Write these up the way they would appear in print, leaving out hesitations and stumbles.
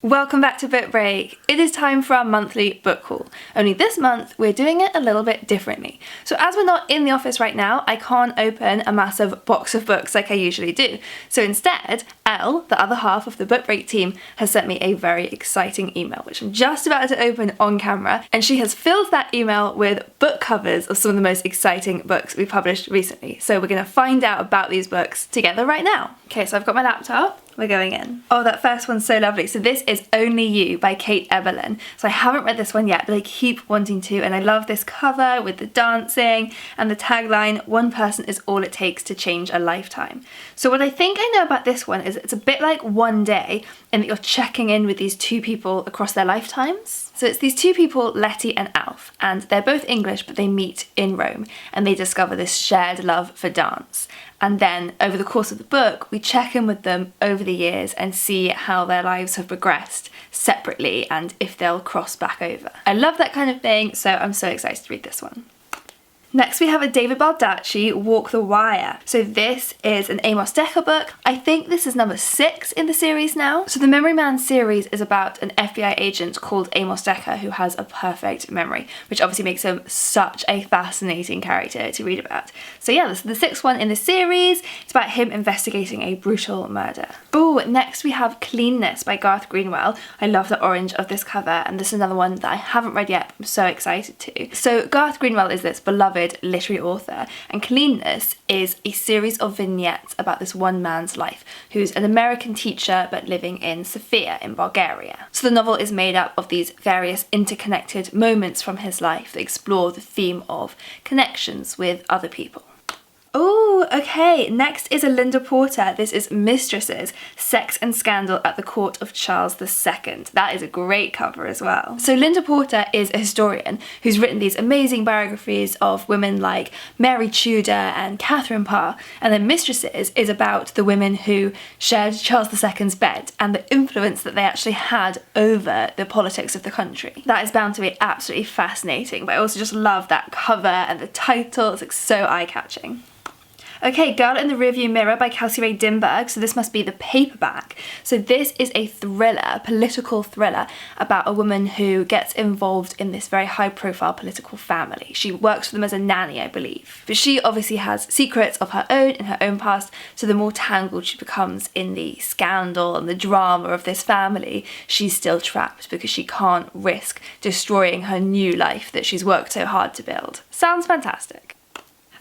Welcome back to Book Break. It is time for our monthly book haul. Only this month we're doing it a little bit differently. So as we're not in the office right now, I can't open a massive box of books like I usually do. So instead, Elle, the other half of the Book Break team, has sent me a very exciting email, which I'm just about to open on camera, and she has filled that email with book covers of some of the most exciting books we published recently. So we're going to find out about these books together right now. Okay, so I've got my laptop. We're going in. Oh, that first one's so lovely. So this is Only You by Kate Eberlin. So I haven't read this one yet, but I keep wanting to, and I love this cover with the dancing and the tagline, "One person is all it takes to change a lifetime." So what I think I know about this one is it's a bit like One Day, in that you're checking in with these two people across their lifetimes. So it's these two people, Letty and Alf, and they're both English, but they meet in Rome, and they discover this shared love for dance. And then over the course of the book, we check in with them over the years and see how their lives have progressed separately and if they'll cross back over. I love that kind of thing, so I'm so excited to read this one. Next we have a David Baldacci, Walk the Wire. So this is an Amos Dekker book. I think this is number 6 in the series now. So the Memory Man series is about an FBI agent called Amos Dekker who has a perfect memory, which obviously makes him such a fascinating character to read about. So yeah, this is the 6th one in the series. It's about him investigating a brutal murder. Oh, next we have Cleanness by Garth Greenwell. I love the orange of this cover, and this is another one that I haven't read yet, but I'm so excited to. So Garth Greenwell is this beloved literary author, and Cleanness is a series of vignettes about this one man's life who's an American teacher but living in Sofia in Bulgaria. So the novel is made up of these various interconnected moments from his life that explore the theme of connections with other people. Oh, okay, next is a Linda Porter. This is Mistresses, Sex and Scandal at the Court of Charles II. That is a great cover as well. So Linda Porter is a historian who's written these amazing biographies of women like Mary Tudor and Catherine Parr, and then Mistresses is about the women who shared Charles II's bed and the influence that they actually had over the politics of the country. That is bound to be absolutely fascinating, but I also just love that cover and the title. It's like so eye-catching. Okay, Girl in the Rearview Mirror by Kelsey Ray Dimberg. So this must be the paperback. So this is a thriller, political thriller, about a woman who gets involved in this very high-profile political family. She works for them as a nanny, I believe. But she obviously has secrets of her own in her own past, so the more tangled she becomes in the scandal and the drama of this family, she's still trapped because she can't risk destroying her new life that she's worked so hard to build. Sounds fantastic.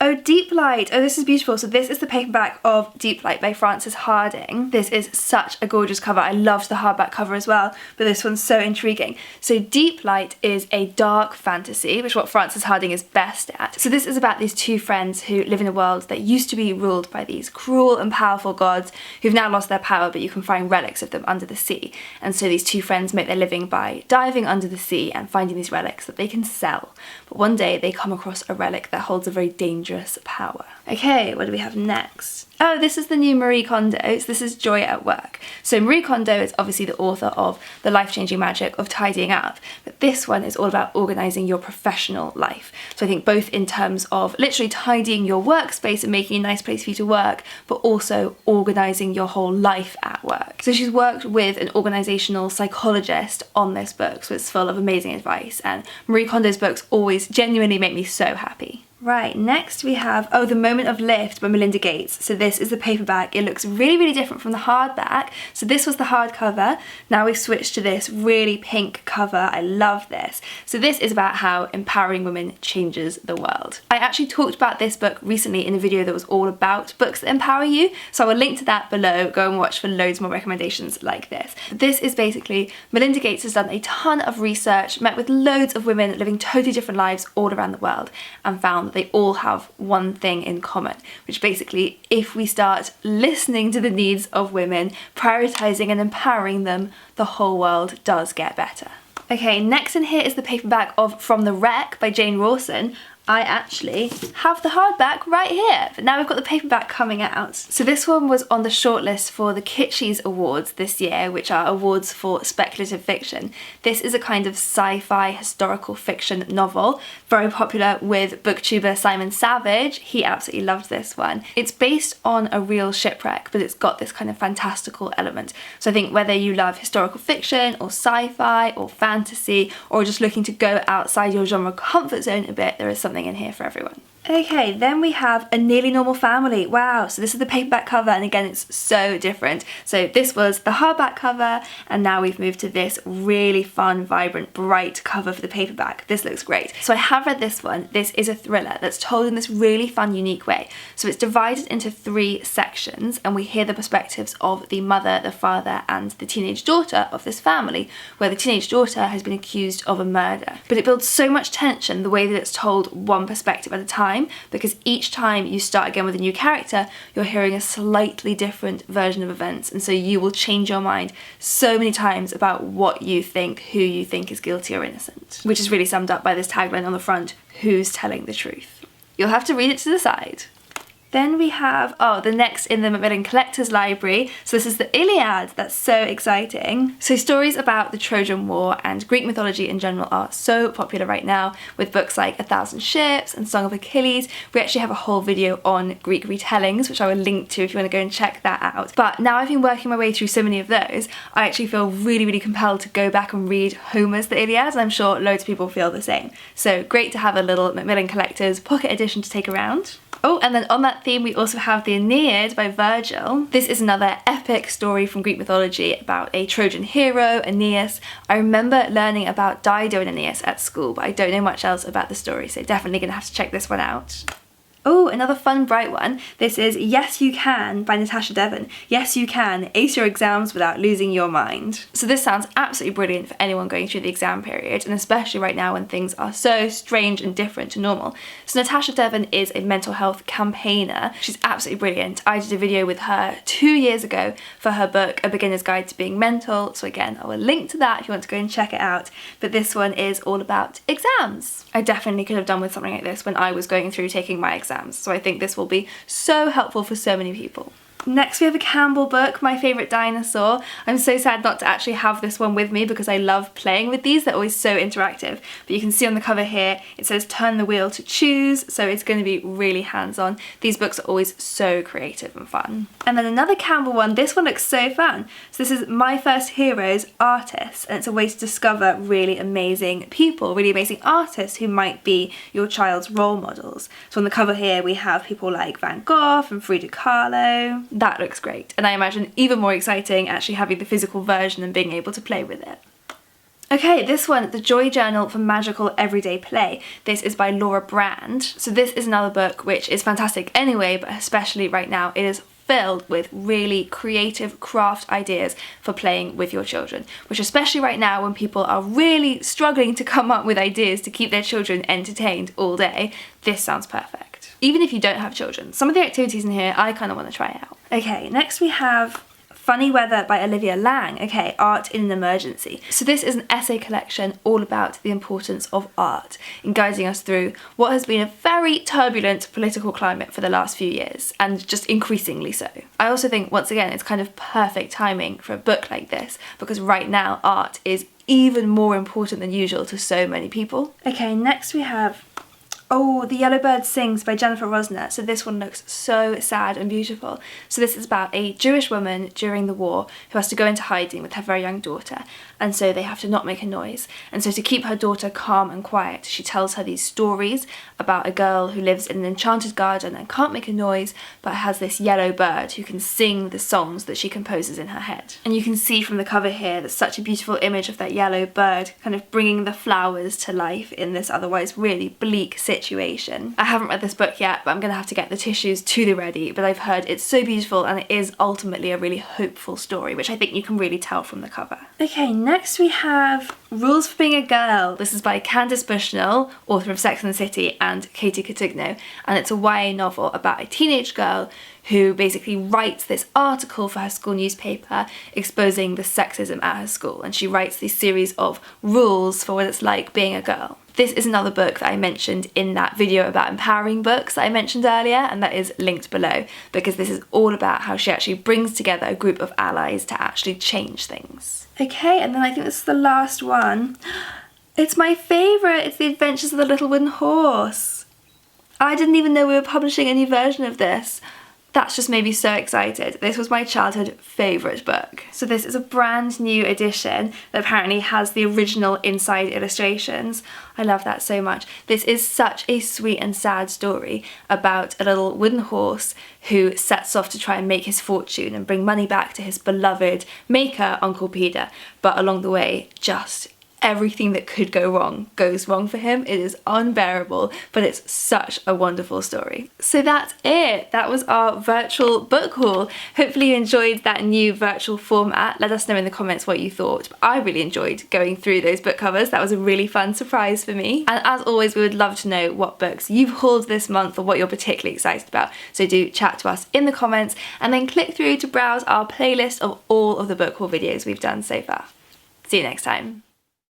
Oh, Deep Light. Oh, this is beautiful. So this is the paperback of Deep Light by Frances Hardinge. This is such a gorgeous cover. I loved the hardback cover as well, but this one's so intriguing. So Deep Light is a dark fantasy, which is what Frances Hardinge is best at. So this is about these two friends who live in a world that used to be ruled by these cruel and powerful gods who've now lost their power, but you can find relics of them under the sea. And so these two friends make their living by diving under the sea and finding these relics that they can sell. But one day they come across a relic that holds a very dangerous power. Okay, what do we have next? Oh, this is the new Marie Kondo. So this is Joy at Work. So Marie Kondo is obviously the author of The Life-Changing Magic of Tidying Up, but this one is all about organising your professional life. So I think both in terms of literally tidying your workspace and making a nice place for you to work, but also organising your whole life at work. So she's worked with an organisational psychologist on this book, so it's full of amazing advice, and Marie Kondo's books always genuinely make me so happy. Right, next we have, oh, The Moment of Lift by Melinda Gates. So this is the paperback. It looks really, really different from the hardback. So this was the hardcover. Now we've switched to this really pink cover. I love this. So this is about how empowering women changes the world. I actually talked about this book recently in a video that was all about books that empower you. So I will link to that below. Go and watch for loads more recommendations like this. This is basically, Melinda Gates has done a ton of research, met with loads of women living totally different lives all around the world, and found they all have one thing in common, which basically, if we start listening to the needs of women, prioritising and empowering them, the whole world does get better. Okay, next in here is the paperback of From the Wreck by Jane Rawson. I actually have the hardback right here, but now we've got the paperback coming out. So this one was on the shortlist for the Kitschies Awards this year, which are awards for speculative fiction. This is a kind of sci-fi historical fiction novel, very popular with booktuber Simon Savage. He absolutely loved this one. It's based on a real shipwreck, but it's got this kind of fantastical element. So I think whether you love historical fiction or sci-fi or fantasy, or just looking to go outside your genre comfort zone a bit, there is something in here for everyone. Okay, then we have A Nearly Normal Family. Wow, so this is the paperback cover, and again, it's so different. So this was the hardback cover, and now we've moved to this really fun, vibrant, bright cover for the paperback. This looks great. So I have read this one. This is a thriller that's told in this really fun, unique way. So it's divided into 3 sections, and we hear the perspectives of the mother, the father, and the teenage daughter of this family, where the teenage daughter has been accused of a murder. But it builds so much tension the way that it's told one perspective at a time, because each time you start again with a new character, you're hearing a slightly different version of events, and so you will change your mind so many times about what you think, who you think is guilty or innocent, which is really summed up by this tagline on the front: who's telling the truth? You'll have to read it to decide. Then we have, the next in the Macmillan Collector's Library. So this is the Iliad. That's so exciting. So stories about the Trojan War and Greek mythology in general are so popular right now, with books like 1,000 Ships and Song of Achilles. We actually have a whole video on Greek retellings, which I will link to if you want to go and check that out. But now I've been working my way through so many of those, I actually feel really, really compelled to go back and read Homer's The Iliad, and I'm sure loads of people feel the same. So great to have a little Macmillan Collector's pocket edition to take around. Oh, and then on that theme we also have the Aeneid by Virgil. This is another epic story from Greek mythology about a Trojan hero, Aeneas. I remember learning about Dido and Aeneas at school, but I don't know much else about the story, so definitely gonna have to check this one out. Oh, another fun, bright one. This is Yes You Can by Natasha Devon. Yes you can, ace your exams without losing your mind. So this sounds absolutely brilliant for anyone going through the exam period, and especially right now when things are so strange and different to normal. So Natasha Devon is a mental health campaigner. She's absolutely brilliant. I did a video with her 2 years ago for her book, A Beginner's Guide to Being Mental. So again, I will link to that if you want to go and check it out. But this one is all about exams. I definitely could have done with something like this when I was going through taking my exams. So I think this will be so helpful for so many people. Next we have a Campbell book, My Favourite Dinosaur. I'm so sad not to actually have this one with me because I love playing with these, they're always so interactive. But you can see on the cover here, it says turn the wheel to choose, so it's going to be really hands-on. These books are always so creative and fun. And then another Campbell one, this one looks so fun. So this is My First Heroes, Artists, and it's a way to discover really amazing people, really amazing artists who might be your child's role models. So on the cover here we have people like Van Gogh and Frida Kahlo. That looks great, and I imagine even more exciting actually having the physical version and being able to play with it. Okay, this one, The Joy Journal for Magical Everyday Play. This is by Laura Brand. So this is another book which is fantastic anyway, but especially right now it is filled with really creative craft ideas for playing with your children, which especially right now when people are really struggling to come up with ideas to keep their children entertained all day, this sounds perfect. Even if you don't have children, some of the activities in here I kind of want to try out. Okay, next we have Funny Weather by Olivia Lang. Okay, Art in an Emergency. So this is an essay collection all about the importance of art in guiding us through what has been a very turbulent political climate for the last few years, and just increasingly so. I also think, once again, it's kind of perfect timing for a book like this, because right now art is even more important than usual to so many people. Okay, next we have The Yellow Bird Sings by Jennifer Rosner. So this one looks so sad and beautiful. So this is about a Jewish woman during the war who has to go into hiding with her very young daughter, and so they have to not make a noise. And so to keep her daughter calm and quiet, she tells her these stories about a girl who lives in an enchanted garden and can't make a noise, but has this yellow bird who can sing the songs that she composes in her head. And you can see from the cover here, there's such a beautiful image of that yellow bird kind of bringing the flowers to life in this otherwise really bleak situation. I haven't read this book yet, but I'm gonna have to get the tissues to the ready, but I've heard it's so beautiful and it is ultimately a really hopeful story, which I think you can really tell from the cover. Okay, next we have Rules for Being a Girl. This is by Candice Bushnell, author of Sex and the City, and Katie Cotugno, and it's a YA novel about a teenage girl who basically writes this article for her school newspaper exposing the sexism at her school, and she writes this series of rules for what it's like being a girl. This is another book that I mentioned in that video about empowering books that I mentioned earlier, and that is linked below, because this is all about how she actually brings together a group of allies to actually change things. Okay, and then I think this is the last one. It's my favourite. It's The Adventures of the Little Wooden Horse. I didn't even know we were publishing a new version of this. That's just made me so excited. This was my childhood favourite book. So this is a brand new edition that apparently has the original inside illustrations. I love that so much. This is such a sweet and sad story about a little wooden horse who sets off to try and make his fortune and bring money back to his beloved maker, Uncle Peter. But along the way, just everything that could go wrong goes wrong for him. It is unbearable, but it's such a wonderful story. So that's it. That was our virtual book haul. Hopefully you enjoyed that new virtual format. Let us know in the comments what you thought. I really enjoyed going through those book covers. That was a really fun surprise for me. And as always, we would love to know what books you've hauled this month or what you're particularly excited about. So do chat to us in the comments and then click through to browse our playlist of all of the book haul videos we've done so far. See you next time.